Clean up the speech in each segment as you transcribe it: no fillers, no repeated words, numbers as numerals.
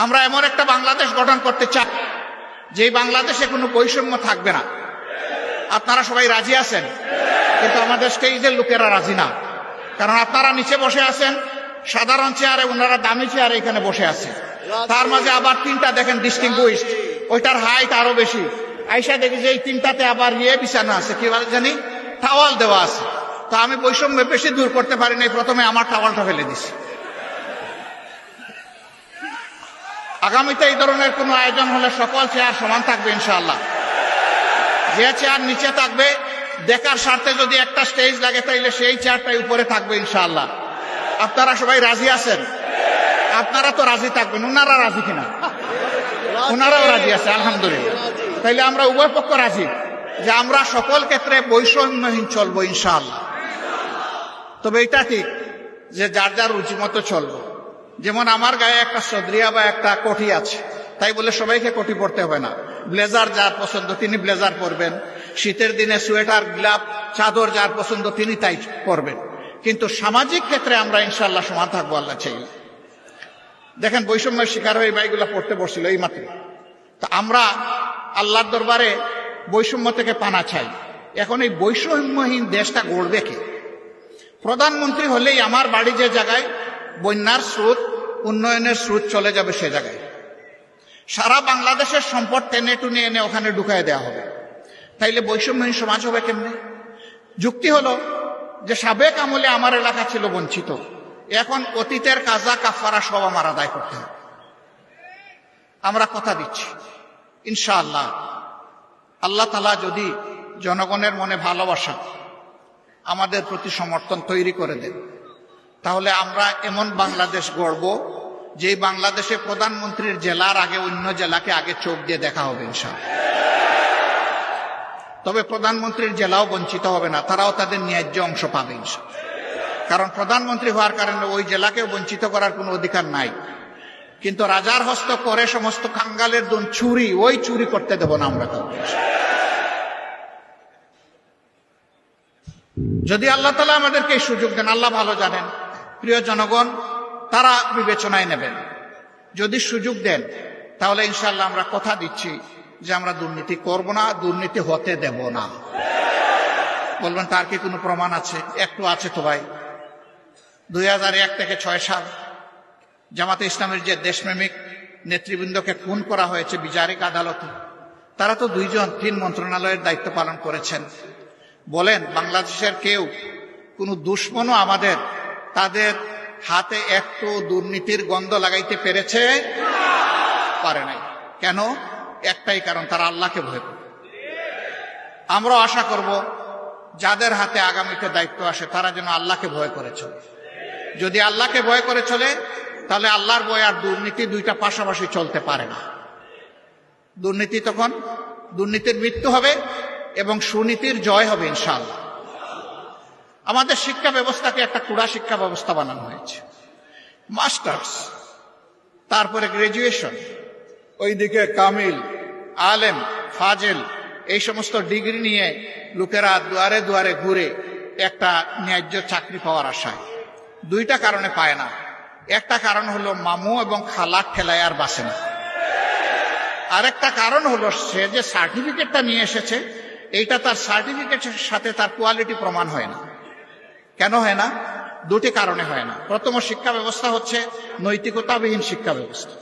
আমরা এমন একটা বাংলাদেশ গঠন করতে চাই যে বাংলাদেশে কোনো বৈষম্য থাকবে না। আপনারা সবাই রাজি আছেন, কিন্তু আমাদের স্টেজের লোকেরা রাজি না। কারণ আপনারা নিচে বসে আছেন সাধারণ চেয়ারে, ওনারা দামি চেয়ারে এখানে বসে আছে। তার মাঝে আবার তিনটা দেখেন ডিস্টিংগুইশড, ওইটার হাইট আরো বেশি। আইসা দেখি যে এই তিনটাতে আবার বিছানো আছে, কি বলে জানি, টাওয়াল দেওয়া আছে। তো আমি বৈষম্য বেশি দূর করতে পারি নাই, প্রথমে আমার টাওয়ালটা ফেলে দিছি। আগামীতে এই ধরনের কোনো আয়োজন হলে সকল চেয়ার সমান থাকবে ইনশাআল্লাহ। যে চেয়ার নিচে থাকবে দেখার স্বার্থে যদি একটা স্টেজ লাগে তাইলে সেই চেয়ারটাই উপরে থাকবে ইনশাআল্লাহ। আপনারা সবাই রাজি আছেন? আপনারা তো রাজি থাকবেন, ওনারা রাজি কিনা? ওনারাও রাজি আছে, আলহামদুলিল্লাহ। তাইলে আমরা উভয় পক্ষ রাজি যে আমরা সকল ক্ষেত্রে বৈষম্যহীন চলবো ইনশাআল্লাহ। তবে এটা ঠিক যে যার যার রুচি মতো চলবো। যেমন আমার গায়ে একটা সদরিয়া বা একটা কোটি আছে, তাই বলে সবাইকে কোটি পরতে হবে না। ব্লেজার যার পছন্দ তিনি ব্লেজার পরবেন, শীতের দিনে সোয়েটার, গ্লাভ, চাদর যার পছন্দ তিনি তাই পরবেন। কিন্তু সামাজিক ক্ষেত্রে আমরা ইনশাআল্লাহ সমান থাকবো, আল্লাহ চাই। দেখেন বৈষম্যের শিকার হয়ে বাইগুলা পড়তে বসছিল এই মাত্র। তা আমরা আল্লাহর দরবারে বৈষম্য থেকে পানা চাই। এখন এই বৈষম্যহীন দেশটা গড়বে কে? প্রধানমন্ত্রী হলেই আমার বাড়ি যে জায়গায় বন্যার স্রোত, উন্নয়নের স্রোত চলে যাবে সে জায়গায় সারা বাংলাদেশের সম্পদ টেনে টুনে এনে ওখানে ঢুকায় দেওয়া হবে। তাইলে বৈষম্যহীন সমাজ হবে কেমনে? যুক্তি হলো যে সাবেক আমলে আমার এলাকা ছিল বঞ্চিত, এখন অতীতের কাজা কাফারা সব আমার আদায় করতে হবে। আমরা কথা দিচ্ছি ইনশাআল্লাহ আল্লাহ তাআলা যদি জনগণের মনে ভালোবাসা, আমাদের প্রতি সমর্থন তৈরি করে দেন, তাহলে আমরা এমন বাংলাদেশ গড়ব যে বাংলাদেশে প্রধানমন্ত্রীর জেলার আগে অন্য জেলাকে আগে চোখ দিয়ে দেখা হবে ইনশাআল্লাহ। তবে প্রধানমন্ত্রীর জেলাও বঞ্চিত হবে না, তারাও তাদের ন্যায্য অংশ পাবে ইনশাআল্লাহ। কারণ প্রধানমন্ত্রী হওয়ার কারণে ওই জেলাকেও বঞ্চিত করার কোনো অধিকার নাই। কিন্তু রাজার হস্ত করে সমস্ত কাঙ্গালের দুন চুরি, ওই চুরি করতে দেব না আমরা কাউকে। যদি আল্লাহ তাআলা আমাদেরকে এই সুযোগ দেন, আল্লাহ ভালো জানেন, প্রিয় জনগণ তারা বিবেচনায় নেবেন। যদি সুযোগ দেন তাহলে ইনশাআল্লাহ আমরা কথা দিচ্ছি যে আমরা দুর্নীতি করব না, দুর্নীতি হতে দেব না। বলবেন তার কি কোনো প্রমাণ আছে? একটু আছে তো ভাই। 2001 থেকে 6 সাল জামাতে ইসলামের যে দেশপ্রেমিক নেতৃবৃন্দকে খুন করা হয়েছে বিচারিক আদালতে, তারা তো 3 মন্ত্রণালয়ের দায়িত্ব পালন করেছেন। বলেন বাংলাদেশের কেউ কোনো দুশ্মনও আমাদের তাদের হাতে একটু দুর্নীতির গন্ধ লাগাইতে পেরেছে? পারে নাই। কেন? একটাই কারণ, তারা আল্লাহকে ভয় করে। আমরাও আশা করব যাদের হাতে আগামীতে দায়িত্ব আসে তারা যেন আল্লাহকে ভয় করে চলে। যদি আল্লাহকে ভয় করে চলে তাহলে আল্লাহর ভয় আর দুর্নীতি দুইটা পাশাপাশি চলতে পারে না। দুর্নীতি তখন দুর্নীতির মৃত্যু হবে এবং সুনীতির জয় হবে ইনশাআল্লাহ। আমাদের শিক্ষা ব্যবস্থাকে একটা কুড়া শিক্ষা ব্যবস্থা বানানো হয়েছে। মাস্টার্স, তারপরে গ্রাজুয়েশন, ওইদিকে কামিল, আলেম, ফাজেল, এই সমস্ত ডিগ্রি নিয়ে লোকেরা দুয়ারে দুয়ারে ঘুরে একটা ন্যায্য চাকরি পাওয়ার আশায়। 2টা কারণে পায় না। একটা কারণ হলো মামু এবং খালার ঠেলায় আর বাসে না। আরেকটা কারণ হলো সে যে সার্টিফিকেটটা নিয়ে এসেছে এইটা তার সার্টিফিকেটের সাথে তার কোয়ালিটি প্রমাণ হয় না। কেন হয় না? 2টি কারণে হয় না। প্রথম শিক্ষা ব্যবস্থা হচ্ছে নৈতিকতাবিহীন শিক্ষা ব্যবস্থা,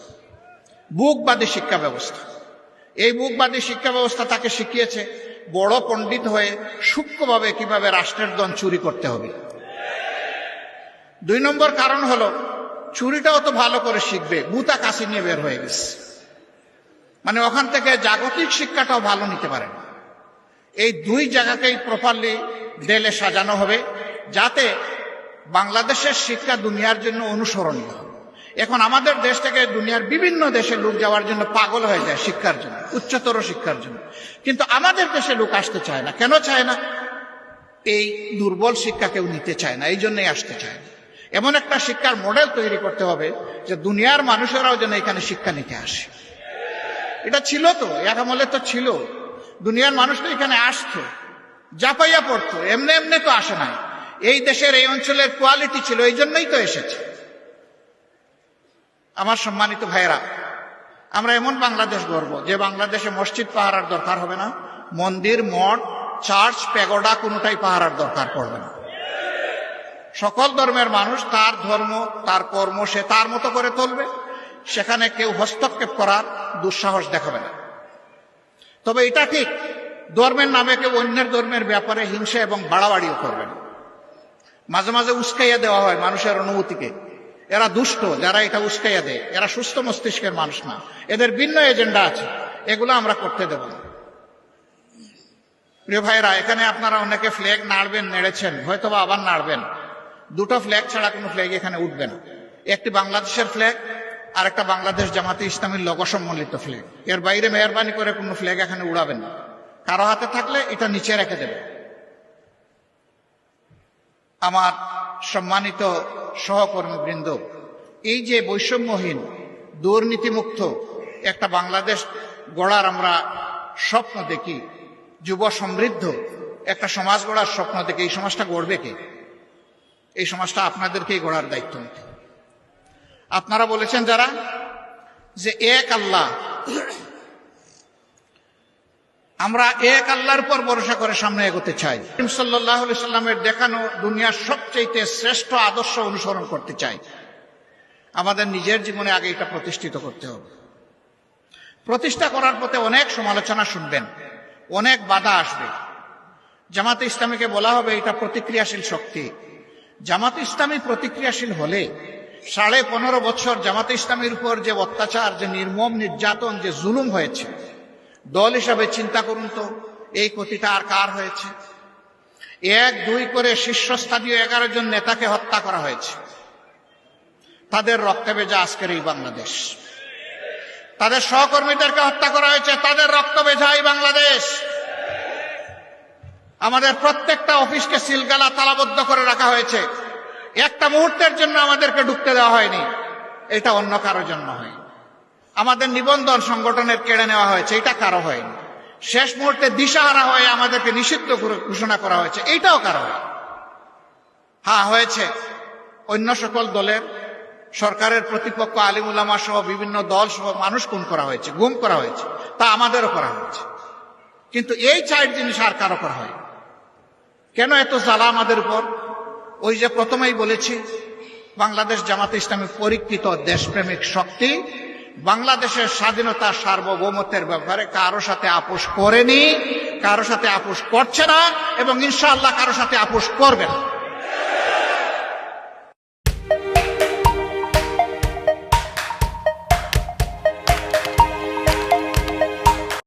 বুকবাদী শিক্ষা ব্যবস্থা। এই বুকবাদী শিক্ষা ব্যবস্থা তাকে শিখিয়েছে বড় পণ্ডিত হয়ে সূক্ষ্মভাবে কিভাবে রাষ্ট্রের ধন চুরি করতে হবে। 2 নম্বর কারণ হলো চুরিটাও তো ভালো করে শিখবে, বুতা কাশি নিয়ে বের হয়ে গেছে, মানে ওখান থেকে জাগতিক শিক্ষাটাও ভালো নিতে পারে না। এই 2 জায়গাকেই প্রপারলি দেলে সাজানো হবে যাতে বাংলাদেশের শিক্ষা দুনিয়ার জন্য অনুসরণীয় হয়। এখন আমাদের দেশ থেকে দুনিয়ার বিভিন্ন দেশে লোক যাওয়ার জন্য পাগল হয়ে যায় শিক্ষার জন্য, উচ্চতর শিক্ষার জন্য। কিন্তু আমাদের দেশে লোক আসতে চায় না। কেন চায় না? এই দুর্বল শিক্ষা কেউ নিতে চায় না, এই জন্যই আসতে চায় না। এমন একটা শিক্ষার মডেল তৈরি করতে হবে যে দুনিয়ার মানুষেরাও যেন এখানে শিক্ষা নিতে আসে। এটা ছিল তো, এক আমলে তো ছিল, দুনিয়ার মানুষ তো এখানে আসতো, জাপাইয়া পড়তো, এমনি এমনি তো আসে নাই। এই দেশের এই অঞ্চলের কোয়ালিটি ছিল, এই জন্যই তো এসেছে। আমার সম্মানিত ভাইয়েরা, আমরা এমন বাংলাদেশ গড়ব যে বাংলাদেশে মসজিদ পাহারার দরকার হবে না, মন্দির, মঠ, চার্চ, প্যাগোডা কোনোটাই পাহারার দরকার পড়বে না। সকল ধর্মের মানুষ তার ধর্ম, তার কর্ম সে তার মতো করে চলবে, সেখানে কেউ হস্তক্ষেপ করার দুঃসাহস দেখাবে না। তবে এটা ঠিক, ধর্মের নামে কেউ অন্যের ধর্মের ব্যাপারে হিংসা এবং বাড়াবাড়িও করবে না। মাঝে মাঝে উস্কাইয়া দেওয়া হয় মানুষের অনুভূতিকে, এরা দুষ্ট যারা এটা উস্কাইয়া দেয়, এরা সুস্থ মস্তিষ্কের মানুষ না, এদের ভিন্ন এজেন্ডা আছে, এগুলো আমরা করতে দেব না। প্রিয় ভাইরা, এখানে আপনারা অনেকে ফ্ল্যাগ নাড়বেন, নেড়েছেন, হয়তোবা আবার নাড়বেন। দুটো ফ্ল্যাগ ছাড়া কোনো ফ্ল্যাগ এখানে উঠবে না। একটি বাংলাদেশের ফ্ল্যাগ আর একটা বাংলাদেশ জামাতে ইসলামীর লোগো সম্বলিত ফ্ল্যাগ। এর বাইরে মেহরবানি করে কোনো ফ্ল্যাগ এখানে উড়াবেন না। কারো হাতে থাকলে এটা নিচে রেখে দেবে। আমার সম্মানিত সহকর্মীবৃন্দ, এই যে বৈষম্যহীন দুর্নীতিমুক্ত একটা বাংলাদেশ গড়ার আমরা স্বপ্ন দেখি, যুব সমৃদ্ধ একটা সমাজ গড়ার স্বপ্ন দেখি, এই সমাজটা গড়বে কে? এই সমাজটা আপনাদেরকেই গড়ার দায়িত্ব নিতে। আপনারা বলেছেন যারা যে এক আল্লাহ, আমরা এক আল্লাহর উপর ভরসা করে সামনে এগোতে চাই, সাল্লাল্লাহু আলাইহি সাল্লামের দেখানো দুনিয়ার সবচেয়ে শ্রেষ্ঠ আদর্শ অনুসরণ করতে চাই। আমাদের নিজের জীবনে আগে এটা প্রতিষ্ঠিত করতে হবে। প্রতিষ্ঠা করার পথে অনেক সমালোচনা শুনবেন, অনেক বাধা আসবে। জামাতে ইসলামীকে বলা হবে এটা প্রতিক্রিয়াশীল শক্তি। জামাতে ইসলামী প্রতিক্রিয়াশীল হলে 15.5 বছর জামাতে ইসলামীর উপর যে অত্যাচার, যে নির্মম নির্যাতন, যে জুলুম হয়েছে, দল হিসাবে চিন্তা করুন তো এই ক্ষতিটা আর কার হয়েছে? 1-2 করে শীর্ষস্থানীয় 11 জন নেতাকে হত্যা করা হয়েছে। তাদের রক্তে ভেজা আজকের এই বাংলাদেশ। তাদের সহকর্মীদেরকে হত্যা করা হয়েছে, তাদের রক্ত ভেজা এই বাংলাদেশ। আমাদের প্রত্যেকটা অফিসকে সিলগালা তালাবদ্ধ করে রাখা হয়েছে। একটা মুহূর্তের জন্য আমাদেরকে ঢুকতে দেওয়া হয়নি, এটা অন্য কারো জন্য হয়নি। আমাদের নিবন্ধন সংগঠনের কেড়ে নেওয়া হয়েছে, এটা কারো হয়নি। শেষ মুহূর্তে দিশাহারা হয়ে আমাদেরকে নিষিদ্ধ ঘোষণা করা হয়েছে, এইটাও কারো হয়। হ্যাঁ, হয়েছে অন্য সকল দলের, সরকারের প্রতিপক্ষ আলিম উলামা সহ বিভিন্ন দল সহ মানুষ খুন করা হয়েছে, গুম করা হয়েছে, তা আমাদেরও করা হয়েছে। কিন্তু এই 4 জিনিস আর কারো করা হয়। কেন এত জ্বালা আমাদের উপর? ওই যে প্রথমেই বলেছি, বাংলাদেশ জামাতে ইসলামী পরীক্ষিত দেশপ্রেমিক শক্তি, বাংলাদেশের স্বাধীনতা সার্বভৌমত্বের ব্যাপারে কারো সাথে আপোষ করেনি, কারো সাথে আপোষ করছে না এবং ইনশাআল্লাহ কারো সাথে আপোষ করবে না।